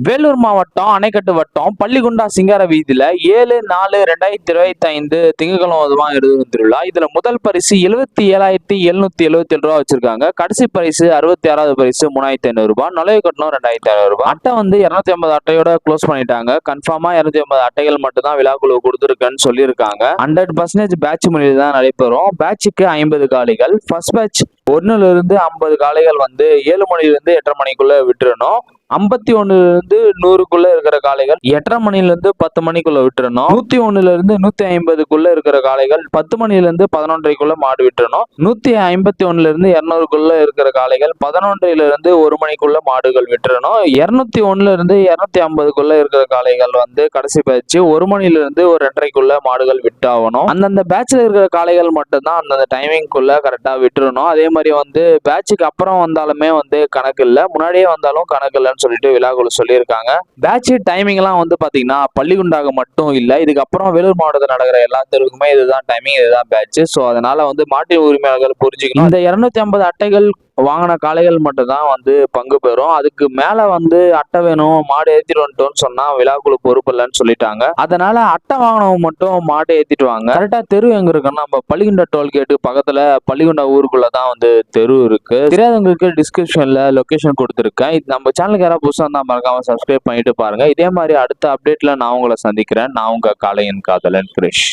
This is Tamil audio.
வேலூர் மாவட்டம் அணைக்கட்டு வட்டம் பள்ளிகுண்டா சிங்கார வீதியில 7/4/2025 திங்கட்கிழமை எழுதும் திருவிழா. இதுல முதல் பரிசு 77,777 ரூபா வச்சிருக்காங்க. கடைசி பரிசு 66வது பரிசு 3,500 ரூபாய். நுழைவு கட்டணம் 2,500 ரூபாய். அட்டை 250 அட்டையோட க்ளோஸ் பண்ணிட்டாங்க. கன்ஃபார்மா 250 அட்டைகள் மட்டும் தான் விழாக்குழு கொடுத்துருக்குன்னு சொல்லியிருக்காங்க. 100% பேட்ச் முறையில் தான் நடைபெறும். பேட்சுக்கு 50 காலிகள். ஃபர்ஸ்ட் பேட்ச் 1ல இருந்து 50 காளைகள் 7 மணிலிருந்து 8:30 மணிக்குள்ள விட்டுறணும். 51ல இருந்து 100க்குள்ள இருக்கிற காளைகள் 8:30 மணில இருந்து 10 மணிக்குள்ள விட்டுறணும். 101ல இருந்து 150க்குள்ள இருக்கிற காளைகள் 10 மணில இருந்து 11:30க்குள்ள மாடு விட்டுறணும். 151ல இருந்து 200க்குள்ள இருக்கிற காளைகள் 11ல இருந்து 1 மணிக்குள்ள மாடுகள் விட்டுறணும். 201ல இருந்து 250க்குள்ள இருக்கிற காளைகள் கடைசி பேட்ச் 1 மணில இருந்து 2:30க்குள்ள மாடுகள் விட்டாகணும். அந்தந்த பேட்ச்ல இருக்கிற காளைகள் மட்டும்தான் அந்தந்த டைமிங்குள்ள கரெக்டா விட்டுறணும். அதே மாதிரி பேட்சுக்கு அப்புறம் வந்தாலுமே கணக்கு இல்லை, முன்னாடியே வந்தாலும் கணக்கு இல்லைன்னு சொல்லிட்டு விழாக்குழு சொல்லியிருக்காங்க. பேட்ச் டைமிங் எல்லாம் பாத்தீங்கன்னா பள்ளிகுண்டாக மட்டும் இல்லை, இதுக்கப்புறம் வேலூர் மாவட்டத்தில் நடக்கிற எல்லா தெருவுக்குமே இதுதான் டைமிங், இதுதான் பேட்ச். ஸோ அதனால மாட்டு உரிமையாளர்கள் புரிஞ்சுக்கணும். இந்த 250 அட்டைகள் வாங்கின காளைகள் மட்டும் தான் பங்கு பெறும். அதுக்கு மேல அட்டை வேணும், மாடு ஏத்திட்டு வந்துட்டோம்னு சொன்னா விழாக்குழு பொறுப்பு இல்லைன்னு சொல்லிட்டாங்க. அதனால அட்டை வாங்கினவங்க மட்டும் மாட்டை ஏத்திட்டு வாங்க. கரெக்டா தெரு எங்க இருக்குன்னா நம்ம பள்ளிகுண்டா டோல்கேட்டு பக்கத்துல பள்ளிகுண்டா ஊருக்குள்ளதான் தெரு இருக்கு. தெரியாதவங்களுக்கு டிஸ்கிரிப்ஷன்ல லொகேஷன் கொடுத்துருக்கேன். இது நம்ம சேனலுக்கு யாராவது புதுசா இருந்தா மறக்காம சப்ஸ்கிரைப் பண்ணிட்டு பாருங்க. இதே மாதிரி அடுத்த அப்டேட்ல நான் உங்களை சந்திக்கிறேன். நான் உங்க காளையன் காதலன் கிரிஷ்.